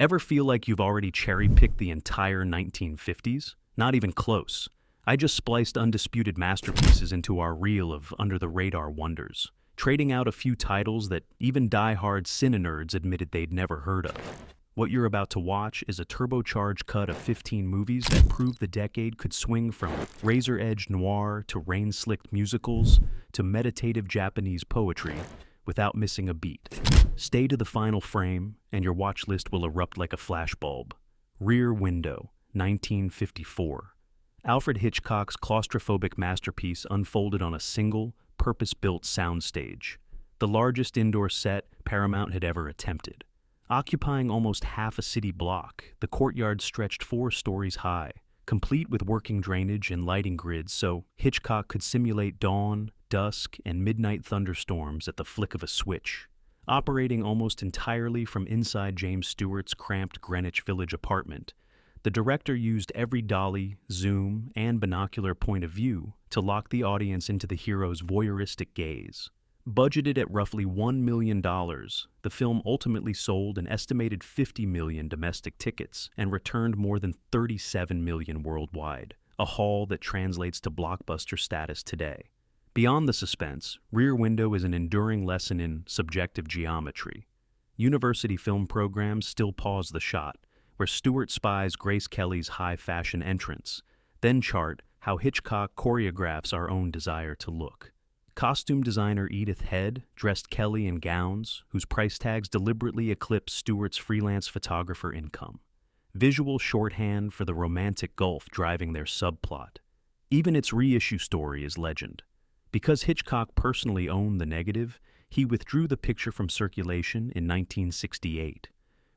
Ever feel like you've already cherry-picked the entire 1950s? Not even close. I just spliced undisputed masterpieces into our reel of under-the-radar wonders, trading out a few titles that even die-hard cine-nerds admitted they'd never heard of. What you're about to watch is a turbocharged cut of 15 movies that prove the decade could swing from razor-edged noir to rain-slicked musicals to meditative Japanese poetry without missing a beat. Stay to the final frame, and your watch list will erupt like a flashbulb. Rear Window, 1954. Alfred Hitchcock's claustrophobic masterpiece unfolded on a single, purpose-built soundstage, the largest indoor set Paramount had ever attempted. Occupying almost half a city block, the courtyard stretched 4 stories high, complete with working drainage and lighting grids so Hitchcock could simulate dawn, dusk, and midnight thunderstorms at the flick of a switch. Operating almost entirely from inside James Stewart's cramped Greenwich Village apartment, the director used every dolly, zoom, and binocular point of view to lock the audience into the hero's voyeuristic gaze. Budgeted at roughly $1 million, the film ultimately sold an estimated 50 million domestic tickets and returned more than 37 million worldwide, a haul that translates to blockbuster status today. Beyond the suspense, Rear Window is an enduring lesson in subjective geometry. University film programs still pause the shot, where Stewart spies Grace Kelly's high-fashion entrance, then chart how Hitchcock choreographs our own desire to look. Costume designer Edith Head dressed Kelly in gowns whose price tags deliberately eclipse Stewart's freelance photographer income. Visual shorthand for the romantic gulf driving their subplot. Even its reissue story is legend. Because Hitchcock personally owned the negative, he withdrew the picture from circulation in 1968.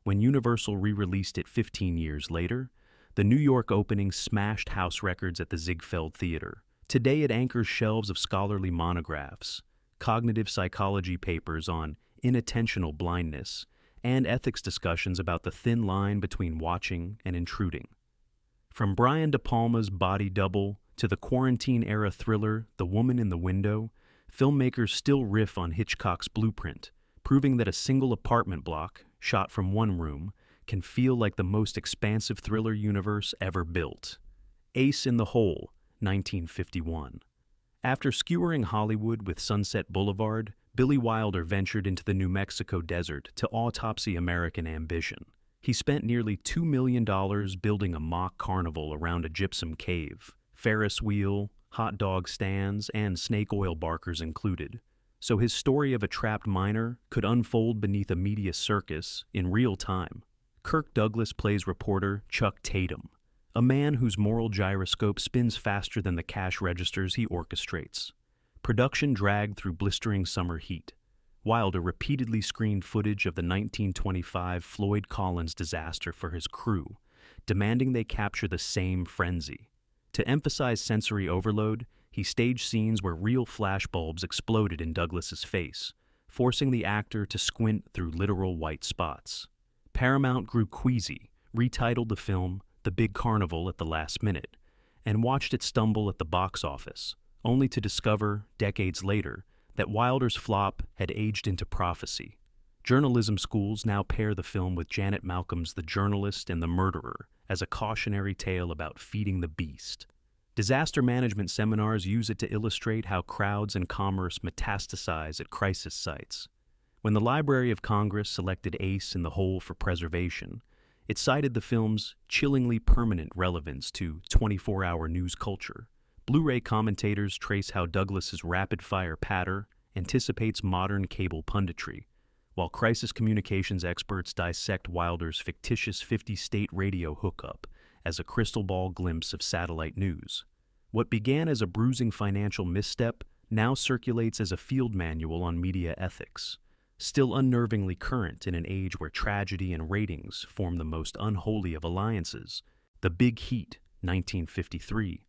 When Universal re-released it 15 years later, the New York opening smashed house records at the Ziegfeld Theater. Today it anchors shelves of scholarly monographs, cognitive psychology papers on inattentional blindness, and ethics discussions about the thin line between watching and intruding. From Brian De Palma's Body Double to the quarantine-era thriller The Woman in the Window, filmmakers still riff on Hitchcock's blueprint, proving that a single apartment block, shot from one room, can feel like the most expansive thriller universe ever built. Ace in the Hole, 1951. After skewering Hollywood with Sunset Boulevard, Billy Wilder ventured into the New Mexico desert to autopsy American ambition. He spent nearly $2 million building a mock carnival around a gypsum cave, Ferris wheel, hot dog stands, and snake oil barkers included, so his story of a trapped miner could unfold beneath a media circus in real time. Kirk Douglas plays reporter Chuck Tatum, a man whose moral gyroscope spins faster than the cash registers he orchestrates. Production dragged through blistering summer heat. Wilder repeatedly screened footage of the 1925 Floyd Collins disaster for his crew, demanding they capture the same frenzy. To emphasize sensory overload, he staged scenes where real flashbulbs exploded in Douglas's face, forcing the actor to squint through literal white spots. Paramount grew queasy, retitled the film The Big Carnival at the last minute, and watched it stumble at the box office, only to discover, decades later, that Wilder's flop had aged into prophecy. Journalism schools now pair the film with Janet Malcolm's The Journalist and the Murderer as a cautionary tale about feeding the beast. Disaster management seminars use it to illustrate how crowds and commerce metastasize at crisis sites. When the Library of Congress selected Ace in the Hole for preservation, it cited the film's chillingly permanent relevance to 24-hour news culture. Blu-ray commentators trace how Douglas's rapid-fire patter anticipates modern cable punditry, while crisis communications experts dissect Wilder's fictitious 50-state radio hookup as a crystal ball glimpse of satellite news. What began as a bruising financial misstep now circulates as a field manual on media ethics, still unnervingly current in an age where tragedy and ratings form the most unholy of alliances. The Big Heat, 1953.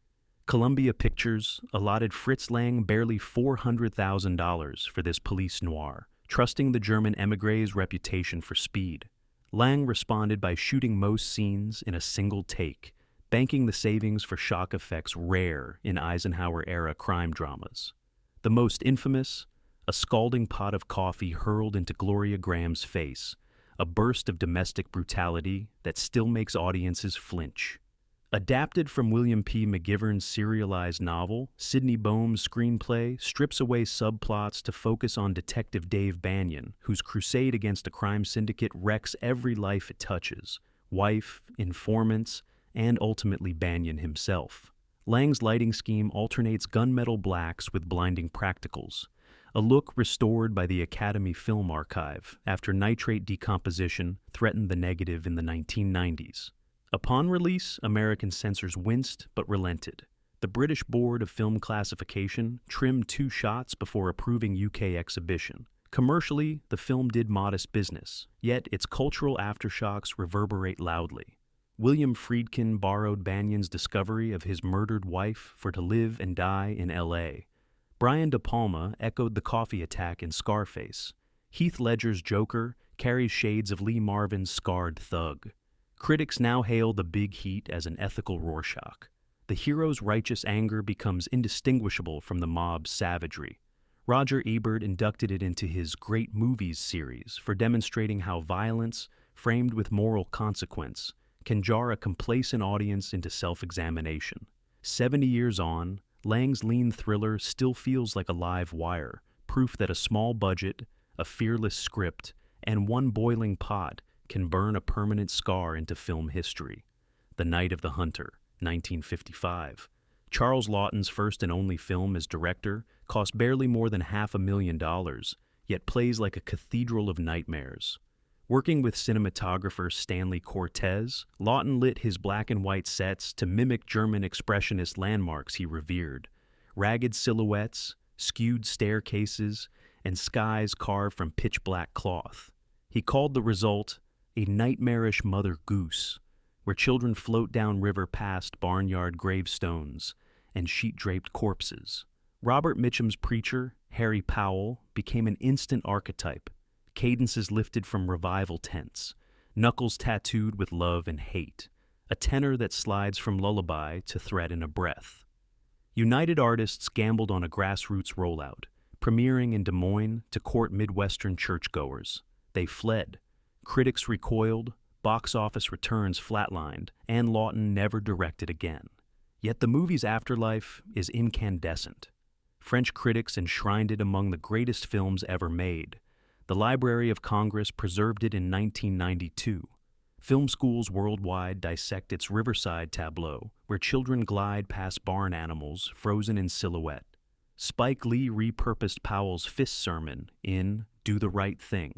Columbia Pictures allotted Fritz Lang barely $400,000 for this police noir, trusting the German émigré's reputation for speed. Lang responded by shooting most scenes in a single take, banking the savings for shock effects rare in Eisenhower-era crime dramas. The most infamous, a scalding pot of coffee hurled into Gloria Graham's face, a burst of domestic brutality that still makes audiences flinch. Adapted from William P. McGivern's serialized novel, Sidney Boehm's screenplay strips away subplots to focus on Detective Dave Banyan, whose crusade against a crime syndicate wrecks every life it touches: wife, informants, and ultimately Banyan himself. Lang's lighting scheme alternates gunmetal blacks with blinding practicals, a look restored by the Academy Film Archive after nitrate decomposition threatened the negative in the 1990s. Upon release, American censors winced but relented. The British Board of Film Classification trimmed 2 shots before approving UK exhibition. Commercially, the film did modest business, yet its cultural aftershocks reverberate loudly. William Friedkin borrowed Banyan's discovery of his murdered wife for To Live and Die in L.A. Brian De Palma echoed the coffee attack in Scarface. Heath Ledger's Joker carries shades of Lee Marvin's scarred thug. Critics now hail The Big Heat as an ethical Rorschach. The hero's righteous anger becomes indistinguishable from the mob's savagery. Roger Ebert inducted it into his Great Movies series for demonstrating how violence, framed with moral consequence, can jar a complacent audience into self-examination. 70 years on, Lang's lean thriller still feels like a live wire, proof that a small budget, a fearless script, and one boiling pot can burn a permanent scar into film history. The Night of the Hunter, 1955. Charles Laughton's first and only film as director cost barely more than $500,000, yet plays like a cathedral of nightmares. Working with cinematographer Stanley Cortez, Laughton lit his black and white sets to mimic German expressionist landmarks he revered: ragged silhouettes, skewed staircases, and skies carved from pitch-black cloth. He called the result a nightmarish Mother Goose, where children float downriver past barnyard gravestones and sheet-draped corpses. Robert Mitchum's preacher, Harry Powell, became an instant archetype, cadences lifted from revival tents, knuckles tattooed with love and hate, a tenor that slides from lullaby to threat in a breath. United Artists gambled on a grassroots rollout, premiering in Des Moines to court Midwestern churchgoers. They fled. Critics recoiled, box office returns flatlined, and Laughton never directed again. Yet the movie's afterlife is incandescent. French critics enshrined it among the greatest films ever made. The Library of Congress preserved it in 1992. Film schools worldwide dissect its riverside tableau, where children glide past barn animals frozen in silhouette. Spike Lee repurposed Powell's fist sermon in Do the Right Thing.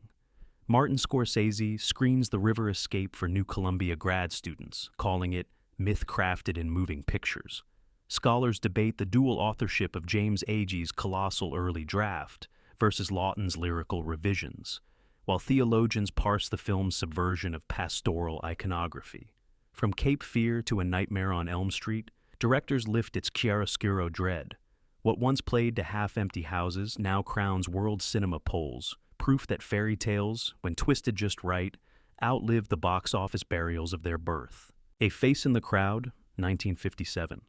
Martin Scorsese screens the river escape for New Columbia grad students, calling it myth-crafted in moving pictures. Scholars debate the dual authorship of James Agee's colossal early draft versus Laughton's lyrical revisions, while theologians parse the film's subversion of pastoral iconography. From Cape Fear to A Nightmare on Elm Street, directors lift its chiaroscuro dread. What once played to half-empty houses now crowns world cinema polls, proof that fairy tales, when twisted just right, outlive the box office burials of their birth. A Face in the Crowd, 1957.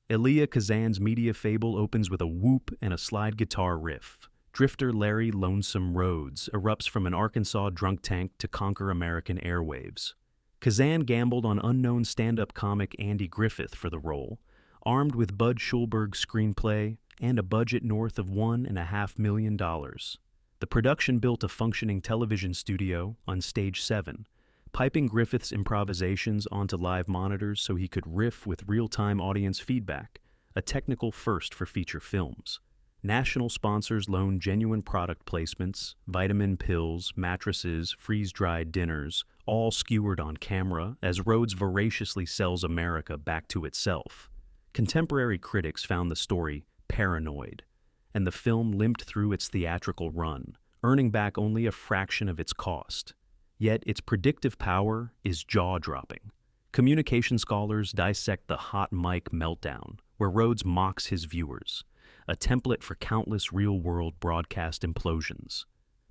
Elia Kazan's media fable opens with a whoop and a slide guitar riff. Drifter Larry Lonesome Rhodes erupts from an Arkansas drunk tank to conquer American airwaves. Kazan gambled on unknown stand-up comic Andy Griffith for the role, armed with Bud Schulberg's screenplay and a budget north of $1.5 million. The production built a functioning television studio on Stage 7, piping Griffith's improvisations onto live monitors so he could riff with real-time audience feedback, a technical first for feature films. National sponsors loaned genuine product placements, vitamin pills, mattresses, freeze-dried dinners, all skewered on camera as Rhodes voraciously sells America back to itself. Contemporary critics found the story paranoid, and the film limped through its theatrical run, earning back only a fraction of its cost. Yet its predictive power is jaw-dropping. Communication scholars dissect the hot mic meltdown, where Rhodes mocks his viewers, a template for countless real-world broadcast implosions.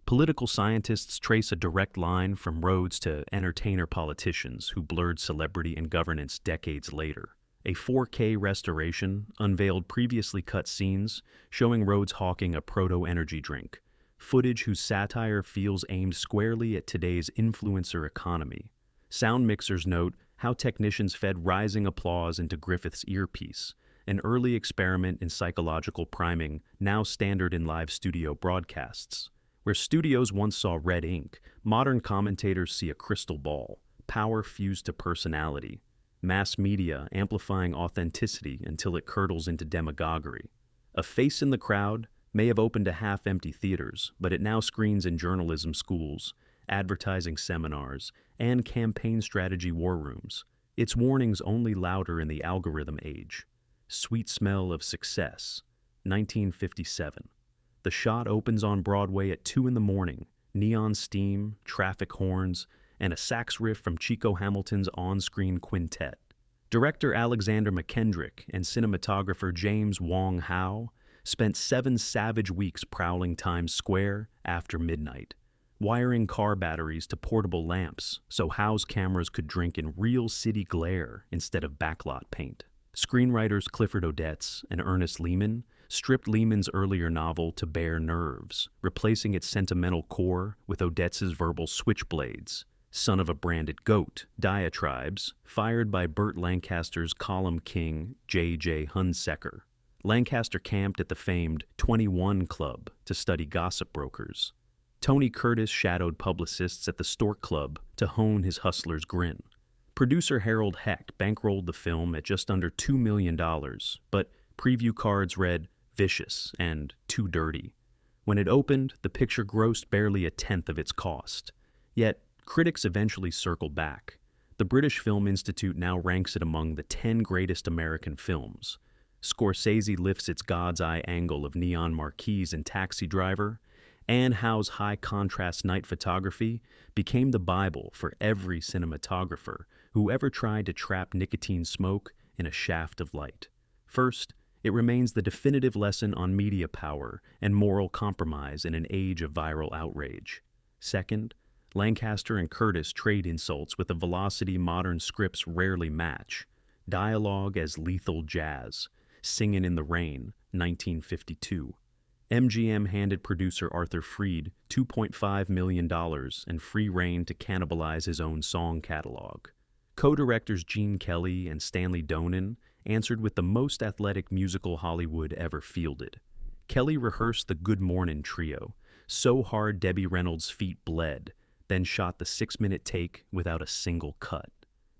Political scientists trace a direct line from Rhodes to entertainer politicians who blurred celebrity and governance decades later. A 4K restoration unveiled previously cut scenes showing Rhodes hawking a proto-energy drink, footage whose satire feels aimed squarely at today's influencer economy. Sound mixers note how technicians fed rising applause into Griffith's earpiece, an early experiment in psychological priming now standard in live studio broadcasts. Where studios once saw red ink, modern commentators see a crystal ball, power fused to personality, mass media amplifying authenticity until it curdles into demagoguery. A face in the crowd may have opened to half-empty theaters, but it now screens in journalism schools, advertising seminars, and campaign strategy war rooms. Its warnings only louder in the algorithm age. Sweet Smell of Success, 1957. The shot opens on Broadway at 2 in the morning, neon steam, traffic horns, and a sax riff from Chico Hamilton's on-screen quintet. Director Alexander McKendrick and cinematographer James Wong Howe spent 7 savage weeks prowling Times Square after midnight, wiring car batteries to portable lamps so Howe's cameras could drink in real city glare instead of backlot paint. Screenwriters Clifford Odets and Ernest Lehman stripped Lehman's earlier novel to bare nerves, replacing its sentimental core with Odets's verbal switchblades, son of a branded goat, diatribes fired by Burt Lancaster's column king J.J. Hunsaker. Lancaster camped at the famed 21 Club to study gossip brokers. Tony Curtis shadowed publicists at the Stork Club to hone his hustler's grin. Producer Harold Heck bankrolled the film at just under $2 million, but preview cards read vicious and too dirty. When it opened, the picture grossed barely a tenth of its cost. Yet, critics eventually circled back. The British Film Institute now ranks it among the 10 greatest American films. Scorsese lifts its God's eye angle of neon marquees in Taxi Driver, and Howe's high-contrast night photography became the Bible for every cinematographer who ever tried to trap nicotine smoke in a shaft of light. First, it remains the definitive lesson on media power and moral compromise in an age of viral outrage. Second, Lancaster and Curtis trade insults with a velocity modern scripts rarely match. Dialogue as lethal jazz. Singin' in the Rain, 1952. MGM handed producer Arthur Freed $2.5 million and free rein to cannibalize his own song catalog. Co-directors Gene Kelly and Stanley Donen answered with the most athletic musical Hollywood ever fielded. Kelly rehearsed the Good Mornin' trio, so hard Debbie Reynolds' feet bled, then shot the 6-minute take without a single cut.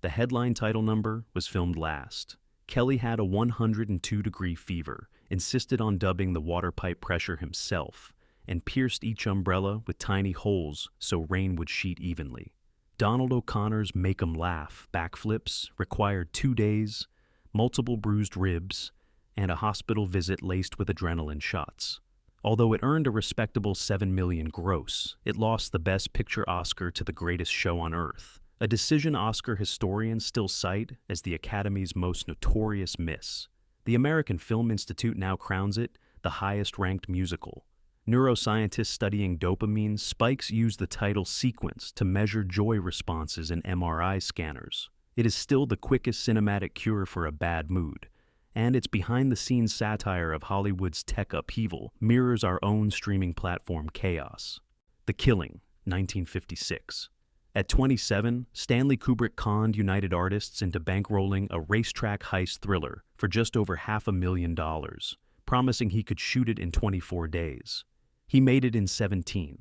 The headline title number was filmed last. Kelly had a 102-degree fever, insisted on dubbing the water pipe pressure himself, and pierced each umbrella with tiny holes so rain would sheet evenly. Donald O'Connor's Make 'em Laugh backflips required 2 days, multiple bruised ribs, and a hospital visit laced with adrenaline shots. Although it earned a respectable $7 million gross, it lost the Best Picture Oscar to The Greatest Show on Earth, a decision Oscar historians still cite as the Academy's most notorious miss. The American Film Institute now crowns it the highest-ranked musical. Neuroscientists studying dopamine spikes use the title sequence to measure joy responses in MRI scanners. It is still the quickest cinematic cure for a bad mood, and its behind-the-scenes satire of Hollywood's tech upheaval mirrors our own streaming platform chaos. The Killing, 1956. At 27, Stanley Kubrick conned United Artists into bankrolling a racetrack heist thriller for just over $500,000, promising he could shoot it in 24 days. He made it in 17.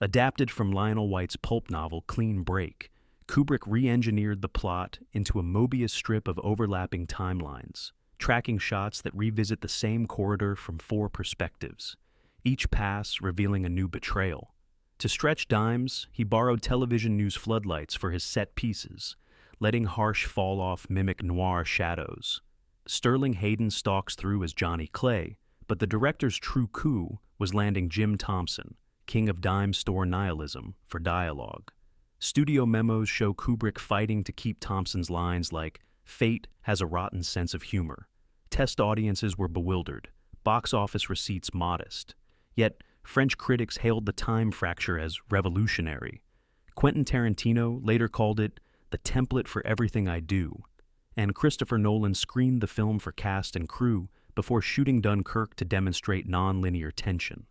Adapted from Lionel White's pulp novel Clean Break, Kubrick re-engineered the plot into a Mobius strip of overlapping timelines, tracking shots that revisit the same corridor from 4 perspectives, each pass revealing a new betrayal. To stretch dimes, he borrowed television news floodlights for his set pieces, letting harsh fall-off mimic noir shadows. Sterling Hayden stalks through as Johnny Clay, but the director's true coup was landing Jim Thompson, king of dime store nihilism, for dialogue. Studio memos show Kubrick fighting to keep Thompson's lines like, "Fate has a rotten sense of humor." Test audiences were bewildered, box office receipts modest. Yet, French critics hailed the time fracture as revolutionary. Quentin Tarantino later called it the template for everything I do, and Christopher Nolan screened the film for cast and crew before shooting Dunkirk to demonstrate non-linear tension.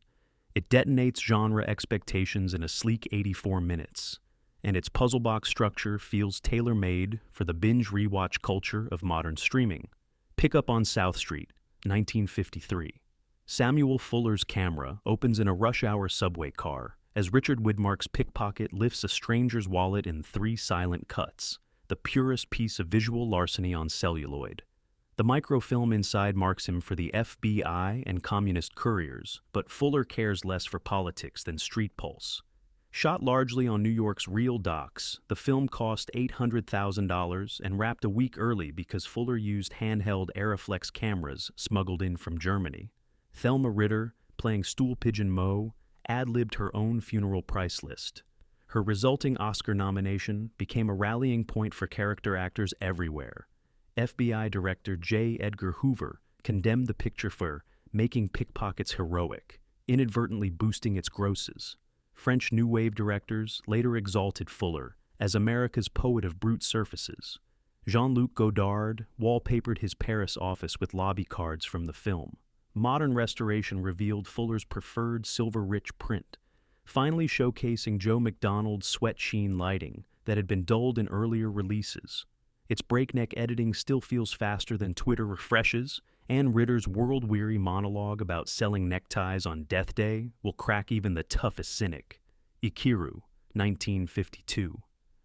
It detonates genre expectations in a sleek 84 minutes, and its puzzle box structure feels tailor-made for the binge rewatch culture of modern streaming. Pick Up on South Street, 1953. Samuel Fuller's camera opens in a rush-hour subway car as Richard Widmark's pickpocket lifts a stranger's wallet in 3 silent cuts, the purest piece of visual larceny on celluloid. The microfilm inside marks him for the FBI and communist couriers, but Fuller cares less for politics than street pulse. Shot largely on New York's real docks, the film cost $800,000 and wrapped a week early because Fuller used handheld Aeroflex cameras smuggled in from Germany. Thelma Ritter, playing Stool Pigeon Moe, ad-libbed her own funeral price list. Her resulting Oscar nomination became a rallying point for character actors everywhere. FBI Director J. Edgar Hoover condemned the picture for making pickpockets heroic, inadvertently boosting its grosses. French New Wave directors later exalted Fuller as America's poet of brute surfaces. Jean-Luc Godard wallpapered his Paris office with lobby cards from the film. Modern restoration revealed Fuller's preferred silver-rich print, finally showcasing Joe McDonald's sweat sheen lighting that had been dulled in earlier releases. Its breakneck editing still feels faster than Twitter refreshes, and Ritter's world-weary monologue about selling neckties on Death Day will crack even the toughest cynic. Ikiru, 1952.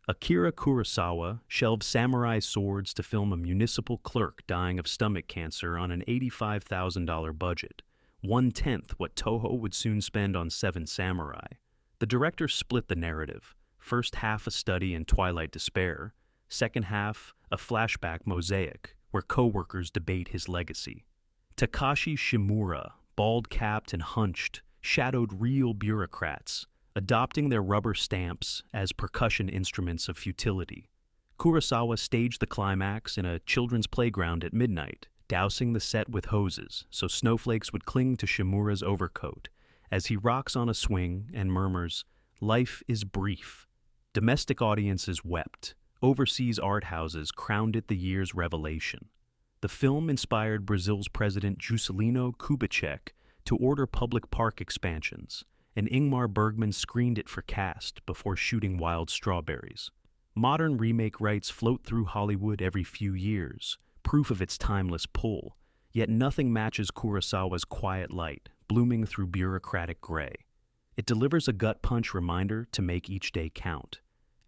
Akira Kurosawa shelved samurai swords to film a municipal clerk dying of stomach cancer on an $85,000 budget, 1/10 what Toho would soon spend on Seven Samurai. The director split the narrative, first half a study in Twilight despair, second half a flashback mosaic where co-workers debate his legacy. Takashi Shimura, bald-capped and hunched, shadowed real bureaucrats, adopting their rubber stamps as percussion instruments of futility. Kurosawa staged the climax in a children's playground at midnight, dousing the set with hoses so snowflakes would cling to Shimura's overcoat as he rocks on a swing and murmurs, "Life is brief." Domestic audiences wept. Overseas art houses crowned it the year's revelation. The film inspired Brazil's President Juscelino Kubitschek to order public park expansions, and Ingmar Bergman screened it for cast before shooting Wild Strawberries. Modern remake rights float through Hollywood every few years, proof of its timeless pull, yet nothing matches Kurosawa's quiet light, blooming through bureaucratic gray. It delivers a gut-punch reminder to make each day count,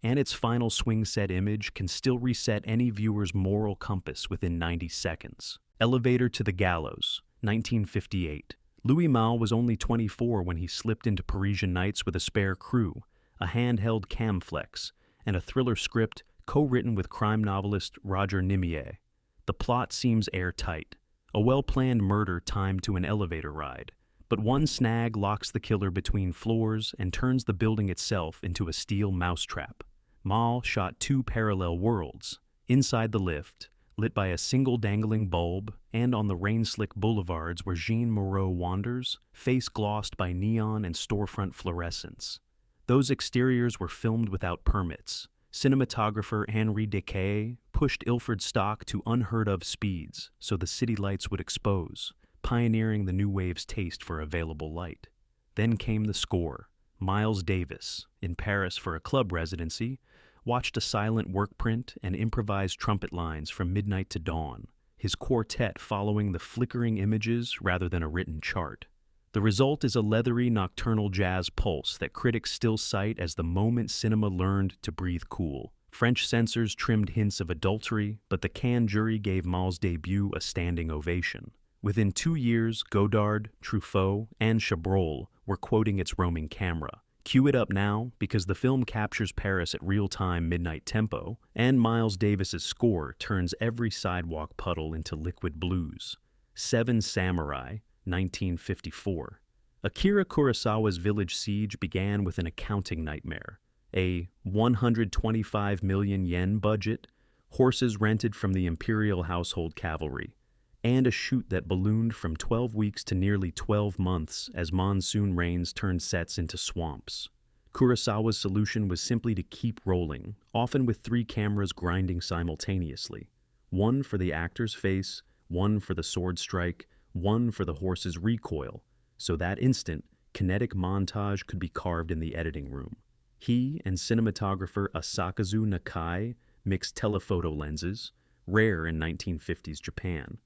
and its final swing set image can still reset any viewer's moral compass within 90 seconds. Elevator to the Gallows, 1958. Louis Malle was only 24 when he slipped into Parisian nights with a spare crew, a handheld Camflex, and a thriller script co-written with crime novelist Roger Nimier. The plot seems airtight, a well-planned murder timed to an elevator ride, but one snag locks the killer between floors and turns the building itself into a steel mousetrap. Malle shot 2 parallel worlds, inside the lift, lit by a single dangling bulb, and on the rain-slick boulevards where Jean Moreau wanders, face glossed by neon and storefront fluorescence. Those exteriors were filmed without permits. Cinematographer Henri Decaye pushed Ilford stock to unheard-of speeds so the city lights would expose, pioneering the new wave's taste for available light. Then came the score. Miles Davis, in Paris for a club residency, watched a silent work print and improvised trumpet lines from midnight to dawn, his quartet following the flickering images rather than a written chart. The result is a leathery nocturnal jazz pulse that critics still cite as the moment cinema learned to breathe cool. French censors trimmed hints of adultery, but the Cannes jury gave Malle's debut a standing ovation. Within 2 years, Godard, Truffaut, and Chabrol were quoting its roaming camera. Cue it up now, because the film captures Paris at real-time midnight tempo, and Miles Davis's score turns every sidewalk puddle into liquid blues. Seven Samurai, 1954. Akira Kurosawa's Village Siege began with an accounting nightmare. A 125 million yen budget, horses rented from the Imperial Household Cavalry, and a shoot that ballooned from 12 weeks to nearly 12 months as monsoon rains turned sets into swamps. Kurosawa's solution was simply to keep rolling, often with 3 cameras grinding simultaneously. One for the actor's face, one for the sword strike, one for the horse's recoil, so that instant Kinetic montage could be carved in the editing room. He and cinematographer Asakazu Nakai mixed telephoto lenses, rare in 1950s Japan,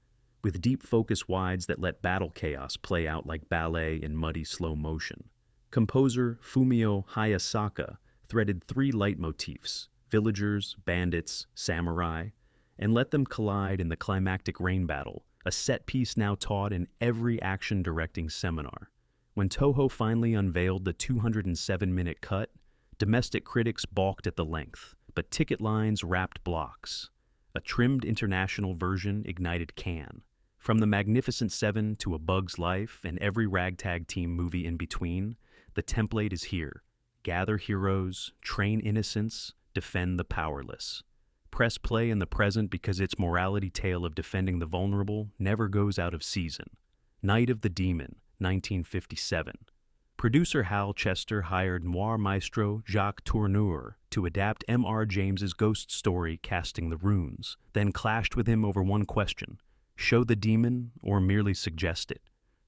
with deep focus wides that let battle chaos play out like ballet in muddy slow motion. Composer Fumio Hayasaka threaded three leitmotifs: villagers, bandits, samurai, and let them collide in the climactic rain battle, a set piece now taught in every action directing seminar. When Toho finally unveiled the 207-minute cut, domestic critics balked at the length, but ticket lines wrapped blocks. A trimmed international version ignited Cannes. From The Magnificent Seven to A Bug's Life and every ragtag team movie in between, the template is here. Gather heroes, train innocents, defend the powerless. Press play in the present because its morality tale of defending the vulnerable never goes out of season. Night of the Demon, 1957. Producer Hal Chester hired noir maestro Jacques Tourneur to adapt M.R. James's ghost story Casting the Runes, then clashed with him over one question: show the demon or merely suggest it?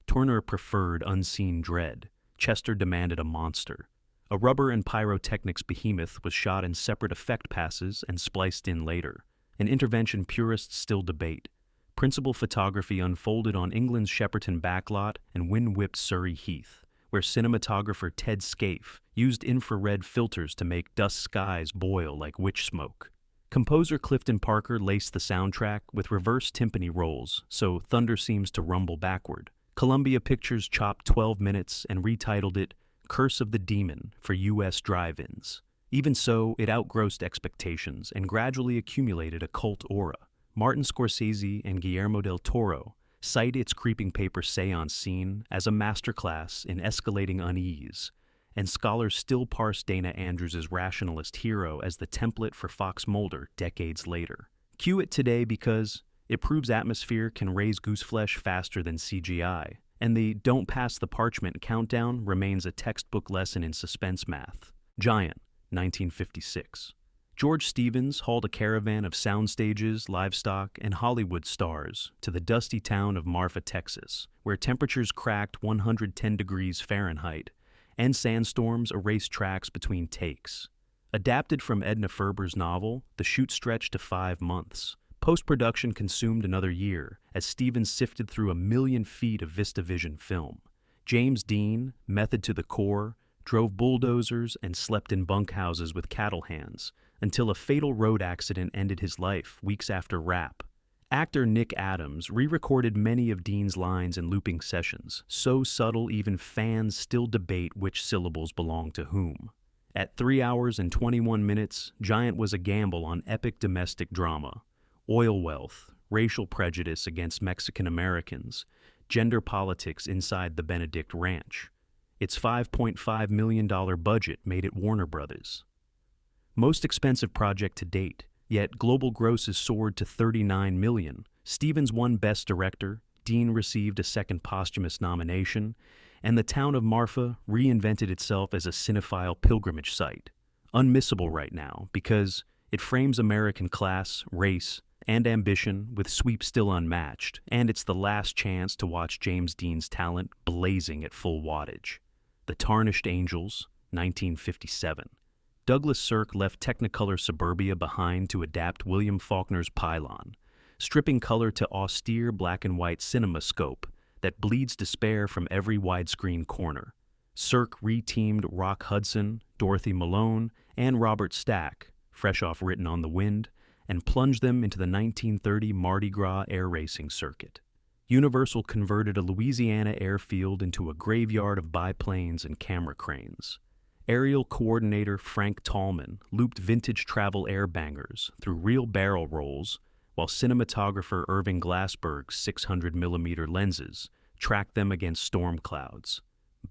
Tourneur preferred unseen dread. Chester demanded a monster. A rubber and pyrotechnics behemoth was shot in separate effect passes and spliced in later, an intervention purists still debate. Principal photography unfolded on England's Shepperton backlot and wind-whipped Surrey Heath, where cinematographer Ted Scaife used infrared filters to make dusk skies boil like witch smoke. Composer Clifton Parker laced the soundtrack with reverse timpani rolls, so thunder seems to rumble backward. Columbia Pictures chopped 12 minutes and retitled it Curse of the Demon for U.S. drive-ins. Even so, it outgrossed expectations and gradually accumulated a cult aura. Martin Scorsese and Guillermo del Toro cite its creeping paper seance scene as a masterclass in escalating unease, and scholars still parse Dana Andrews' rationalist hero as the template for Fox Mulder decades later. Cue it today because it proves atmosphere can raise gooseflesh faster than CGI, and the don't pass the parchment countdown remains a textbook lesson in suspense math. Giant, 1956. George Stevens hauled a caravan of soundstages, livestock, and Hollywood stars to the dusty town of Marfa, Texas, where temperatures cracked 110 degrees Fahrenheit and sandstorms erased tracks between takes. Adapted from Edna Ferber's novel, the shoot stretched to 5 months. Post-production consumed another year as Stevens sifted through 1 million feet of VistaVision film. James Dean, method to the core, drove bulldozers and slept in bunkhouses with cattle hands until a fatal road accident ended his life weeks after Wrap. Actor Nick Adams re-recorded many of Dean's lines in looping sessions, so subtle even fans still debate which syllables belong to whom. At 3 hours and 21 minutes, Giant was a gamble on epic domestic drama. Oil wealth, racial prejudice against Mexican Americans, gender politics inside the Benedict Ranch. Its $5.5 million budget made it Warner Brothers. Most expensive project to date, yet global grosses soared to $39 million. Stevens won Best Director, Dean received a second posthumous nomination, and the town of Marfa reinvented itself as a cinephile pilgrimage site. Unmissable right now because it frames American class, race, and ambition with sweep still unmatched, and it's the last chance to watch James Dean's talent blazing at full wattage. The Tarnished Angels, 1957. Douglas Sirk left Technicolor suburbia behind to adapt William Faulkner's Pylon, stripping color to austere black and white cinemascope that bleeds despair from every widescreen corner. Sirk re-teamed Rock Hudson, Dorothy Malone, and Robert Stack, fresh off Written on the Wind, and plunged them into the 1930 Mardi Gras air racing circuit. Universal converted a Louisiana airfield into a graveyard of biplanes and camera cranes. Aerial coordinator Frank Tallman looped vintage travel airbangers through real barrel rolls, while cinematographer Irving Glassberg's 600mm lenses tracked them against storm clouds.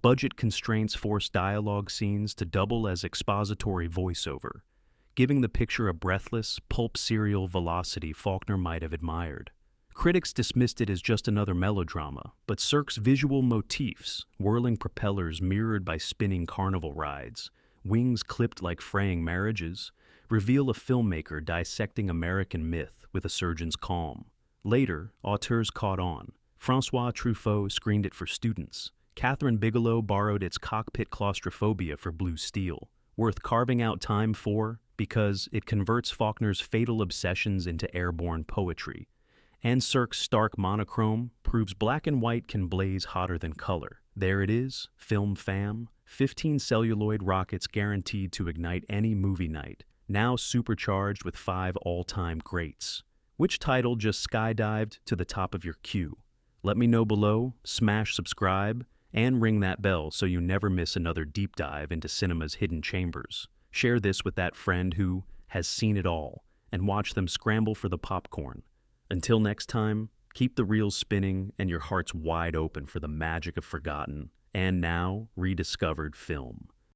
Budget constraints forced dialogue scenes to double as expository voiceover, giving the picture a breathless, pulp serial velocity Faulkner might have admired. Critics dismissed it as just another melodrama, but Sirk's visual motifs, whirling propellers mirrored by spinning carnival rides, wings clipped like fraying marriages, reveal a filmmaker dissecting American myth with a surgeon's calm. Later, auteurs caught on. François Truffaut screened it for students, Catherine Bigelow borrowed its cockpit claustrophobia for Blue Steel, worth carving out time for because it converts Faulkner's fatal obsessions into airborne poetry. And Cirque's stark monochrome proves black and white can blaze hotter than color. There it is, Film Fam, 15 celluloid rockets guaranteed to ignite any movie night, now supercharged with 5 all-time greats. Which title just skydived to the top of your queue? Let me know below, smash subscribe, and ring that bell so you never miss another deep dive into cinema's hidden chambers. Share this with that friend who has seen it all, and watch them scramble for the popcorn. Until next time, keep the reels spinning and your hearts wide open for the magic of forgotten and now rediscovered film.